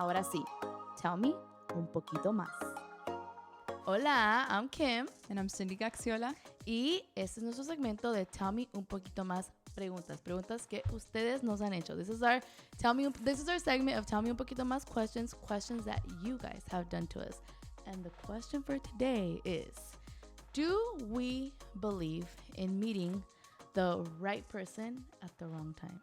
Ahora sí, tell me un poquito más. Hola, I'm Kim. And I'm Cindy Gaxiola. Y este es nuestro segmento de Tell Me un poquito más preguntas que ustedes nos han hecho. This is our segment of Tell Me un poquito más questions that you guys have done to us. And the question for today is, do we believe in meeting the right person at the wrong time?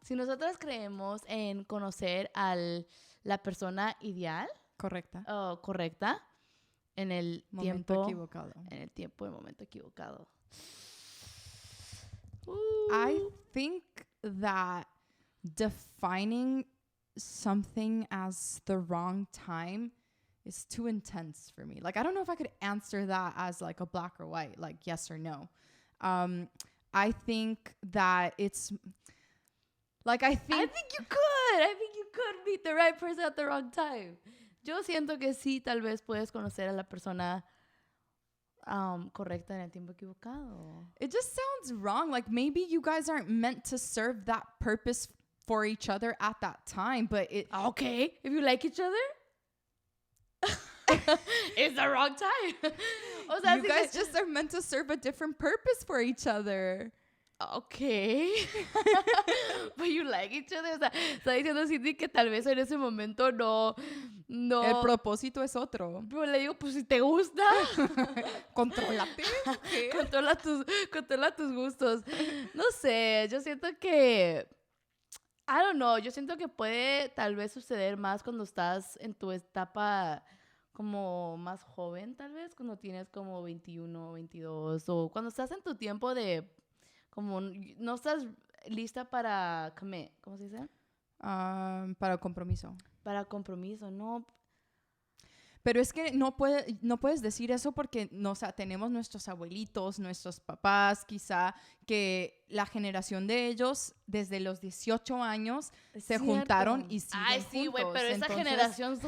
Si nosotros creemos en conocer a la persona ideal, Correcta. Correcta, en el Momento equivocado. En el tiempo y momento equivocado. I think that defining something as the wrong time is too intense for me. Like, I don't know if I could answer that as like a black or white, like yes or no. I think that it's like, I think you could meet the right person at the wrong time. Yo siento que sí, tal vez puedes conocer a la persona correcta en el tiempo equivocado. It just sounds wrong. Like, maybe you guys aren't meant to serve that purpose for each other at that time, but it... Okay, if you like each other, it's the wrong time. O sea, you guys just are meant to serve a different purpose for each other. Okay. But you like each other. O sea, está diciendo Cindy que tal vez en ese momento no. El propósito es otro. Pero le digo, pues si te gusta. Contrólate. Controla tus gustos. No sé, yo siento que... I don't know, yo siento que puede tal vez suceder más cuando estás en tu etapa como más joven, tal vez, cuando tienes como 21, 22, o cuando estás en tu tiempo de... como no estás lista para commit, ¿cómo se dice? Para compromiso. Para compromiso, no. Pero es que no puedes decir eso porque, no, o sea, tenemos nuestros abuelitos, nuestros papás, quizá, que la generación de ellos, desde los 18 años, se juntaron y siguen juntos. Ay, sí, güey, pero esa generación,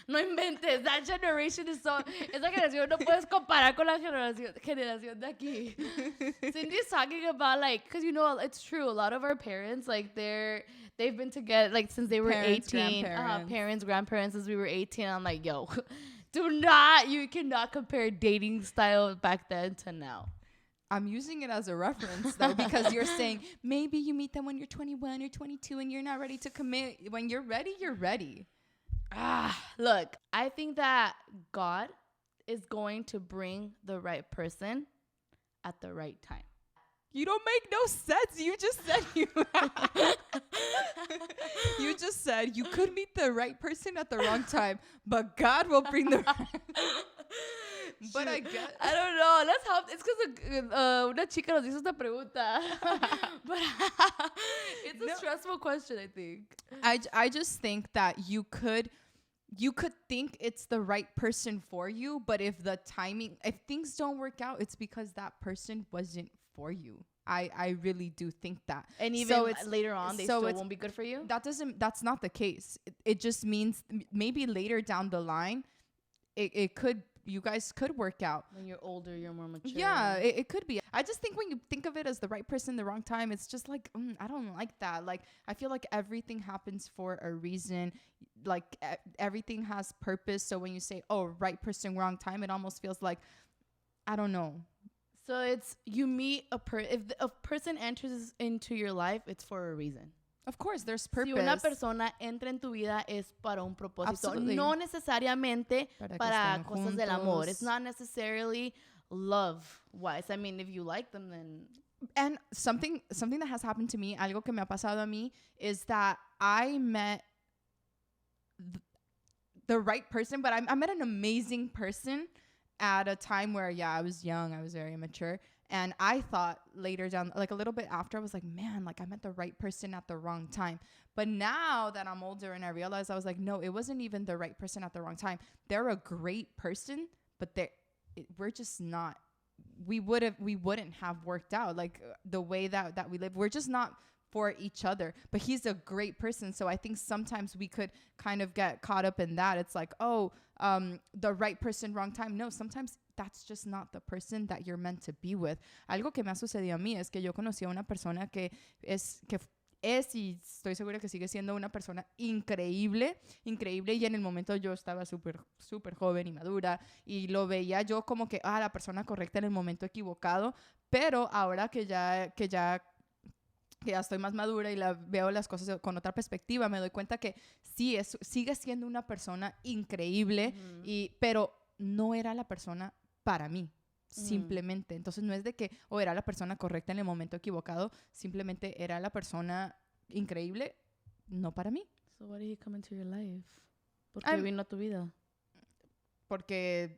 no inventes, esa generación no puedes comparar con la generación de aquí. Cindy's talking about, like, because, you know, it's true, a lot of our parents, like, they've been together, like, since they were 18. Parents, grandparents, since we were 18. I'm like, yo, you cannot compare dating style back then to now. I'm using it as a reference, though, because you're saying maybe you meet them when you're 21 or 22 and you're not ready to commit. When you're ready, you're ready. Look, I think that God is going to bring the right person at the right time. You don't make no sense. You just said you just said you could meet the right person at the wrong time, but God will bring the right. But I don't know. Let's hope it's because una chica nos hizo esta pregunta. But it's a stressful question, I think. I just think that you could think it's the right person for you, but if things don't work out, it's because that person wasn't for you. I really do think that. And even later on, they still won't be good for you? That's not the case. It just means maybe later down the line, you guys could work out. When you're older, you're more mature. Yeah, it could be. I just think when you think of it as the right person, the wrong time, it's just like, I don't like that. Like, I feel like everything happens for a reason. Like, everything has purpose. So when you say, oh, right person, wrong time, it almost feels like, I don't know. So it's, you meet if a person enters into your life, it's for a reason. Of course, there's purpose. Si una persona entra en tu vida es para un propósito. Absolutely. No necesariamente para cosas del amor. It's not necessarily love-wise. I mean, if you like them, then... And something that has happened to me, algo que me ha pasado a mí, is that I met the right person, but I met an amazing person at a time where, I was young, I was very immature. And I thought later down, like a little bit after, I was like, man, like I met the right person at the wrong time. But now that I'm older and I realized, I was like, no, it wasn't even the right person at the wrong time. They're a great person, but we're just not, we wouldn't have worked out. Like the way that we live, we're just not for each other. But he's a great person. So I think sometimes we could kind of get caught up in that. It's like, the right person, wrong time. No, sometimes that's just not the person that you're meant to be with. Algo que me ha sucedido a mí es que yo conocí a una persona que es y estoy segura que sigue siendo una persona increíble, increíble, y en el momento yo estaba súper, súper joven y madura y lo veía yo como que, la persona correcta en el momento equivocado, pero ahora que ya estoy más madura y veo las cosas con otra perspectiva, me doy cuenta que sí, sigue siendo una persona increíble, pero no era la persona para mí. Simplemente, entonces no es de que era la persona correcta en el momento equivocado, simplemente era la persona increíble, no para mí. So why did he come into your life? ¿Por qué vino a tu vida? Porque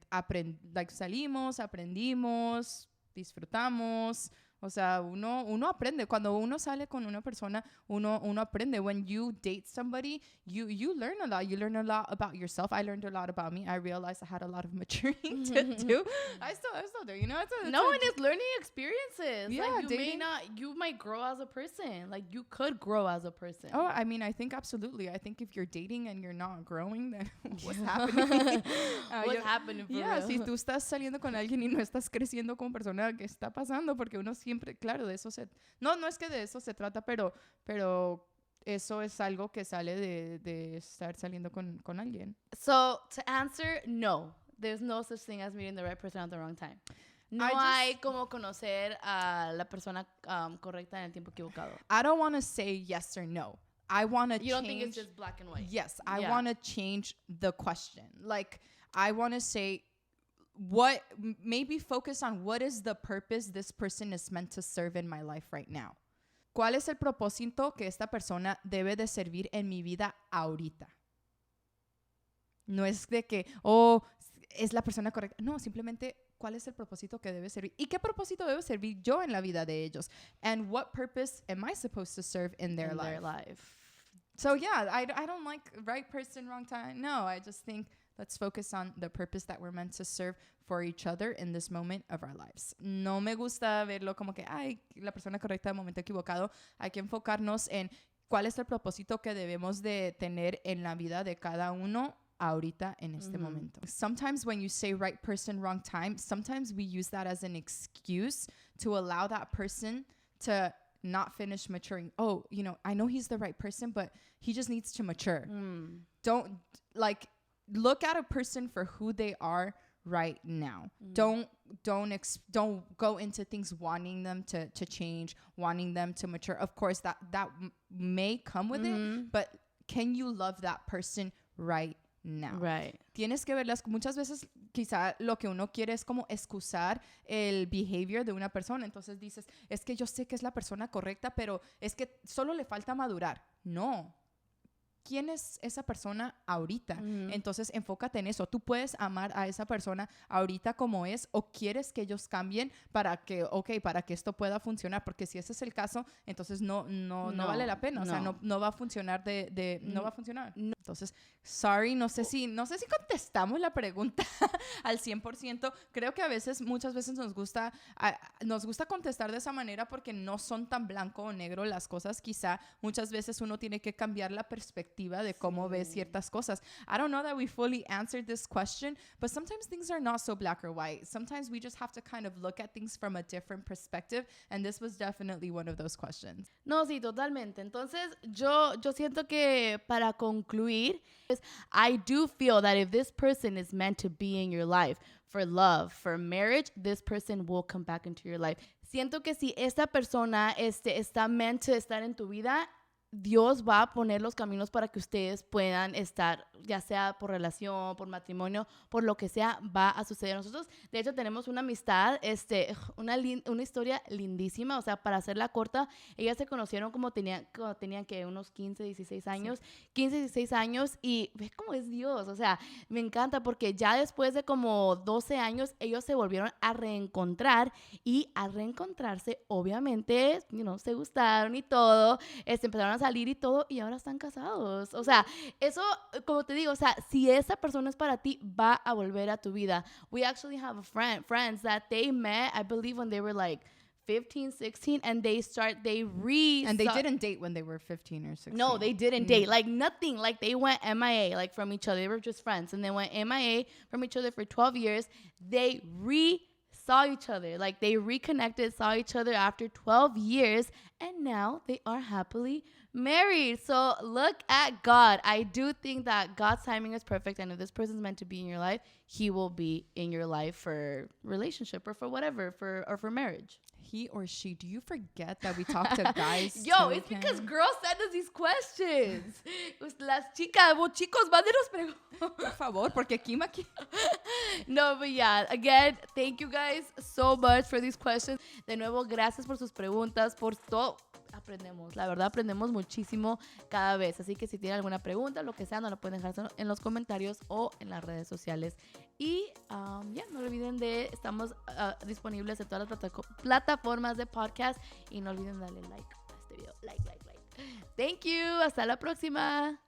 salimos, aprendimos, disfrutamos. O sea, uno aprende. Cuando uno sale con una persona, uno aprende. When you date somebody, you learn a lot. You learn a lot about yourself. I learned a lot about me. I realized I had a lot of maturing to do. I still do. You know, and it's learning experiences. Yeah, like you might grow as a person. Like you could grow as a person. Oh, I mean, I think absolutely. I think if you're dating and you're not growing, then what's happening? What's happening for real? Si tú estás saliendo con alguien y no estás creciendo como persona, ¿qué está pasando? Porque uno siempre, claro, de eso no es que de eso se trata, pero eso es algo que sale de estar saliendo con alguien. So, to answer, no. There's no such thing as meeting the right person at the wrong time. No hay como conocer a la persona correcta en el tiempo equivocado. I don't want to say yes or no. I want to change. You don't think it's just black and white? Yes, I want to change the question. Like, I want to say, maybe focus on what is the purpose this person is meant to serve in my life right now. ¿Cuál es el propósito que esta persona debe de servir en mi vida ahorita? No es de que, es la persona correcta. No, simplemente, ¿cuál es el propósito que debe servir? ¿Y qué propósito debo servir yo en la vida de ellos? And what purpose am I supposed to serve in their life? So yeah, I don't like right person, wrong time. No, I just think let's focus on the purpose that we're meant to serve for each other in this moment of our lives. No me gusta verlo como que, la persona correcta en el momento equivocado. Hay que enfocarnos en cuál es el propósito que debemos de tener en la vida de cada uno ahorita en este momento. Sometimes when you say right person, wrong time, sometimes we use that as an excuse to allow that person to not finish maturing. Oh, I know he's the right person, but he just needs to mature. Don't, look at a person for who they are right now. Don't go into things wanting them to change, wanting them to mature. Of course, that may come with it, but can you love that person right now? Right. Tienes que verlas. Muchas veces quizá lo que uno quiere es como excusar el behavior de una persona. Entonces dices, es que yo sé que es la persona correcta, pero es que solo le falta madurar. No. ¿Quién es esa persona ahorita? Entonces, enfócate en eso. Tú puedes amar a esa persona ahorita como es, o quieres que ellos cambien para que esto pueda funcionar, porque si ese es el caso, entonces no vale la pena. O sea, no va a funcionar no va a funcionar. No. Entonces, no sé si contestamos la pregunta al 100%. Creo que muchas veces nos gusta contestar de esa manera porque no son tan blanco o negro las cosas. Quizá muchas veces uno tiene que cambiar la perspectiva de cómo ves ciertas cosas. I don't know that we fully answered this question, but sometimes things are not so black or white. Sometimes we just have to kind of look at things from a different perspective, and this was definitely one of those questions. No, sí, totalmente. Entonces, yo siento que para concluir, I do feel that if this person is meant to be in your life for love, for marriage, this person will come back into your life. Siento que si esta persona está meant to estar en tu vida, Dios va a poner los caminos para que ustedes puedan estar, ya sea por relación, por matrimonio, por lo que sea, va a suceder. Nosotros, de hecho, tenemos una amistad, una historia lindísima. O sea, para hacerla corta, ellas se conocieron cuando tenían que unos 15, 16 años. Sí. 15, 16 años, y ves cómo es Dios. O sea, me encanta porque ya después de como 12 años, ellos se volvieron a reencontrar, y al reencontrarse, obviamente, se gustaron y todo, empezaron a salir y todo, y ahora están casados. O sea, eso, como te digo, o sea, si esa persona es para ti, va a volver a tu vida. We actually have friends that they met, I believe, when they were like 15, 16, and they didn't date when they were 15 or 16. No, they didn't date. Like, nothing. Like, they went MIA, like, from each other. They were just friends, and they went MIA from each other for 12 years. They saw each other. Like, they reconnected, saw each other after 12 years, and now they are happily married. So look at God. I do think that God's timing is perfect, and if this person's meant to be in your life, he will be in your life for relationship or for whatever, for marriage. He or she. Do you forget that we talk to guys? Yo, too, it's Kim? because girls send us these questions. Las chicas, vos chicos, mándenos preguntas. Por favor, porque Kim aquí. No, but yeah, again, thank you guys so much for these questions. De nuevo, gracias por sus preguntas, por todo. Aprendemos, la verdad aprendemos muchísimo cada vez, así que si tienen alguna pregunta, lo que sea, nos la pueden dejar en los comentarios o en las redes sociales. Y ya, no olviden estamos disponibles en todas las plataformas de podcast, y no olviden darle like a este video, like. Thank you, hasta la próxima.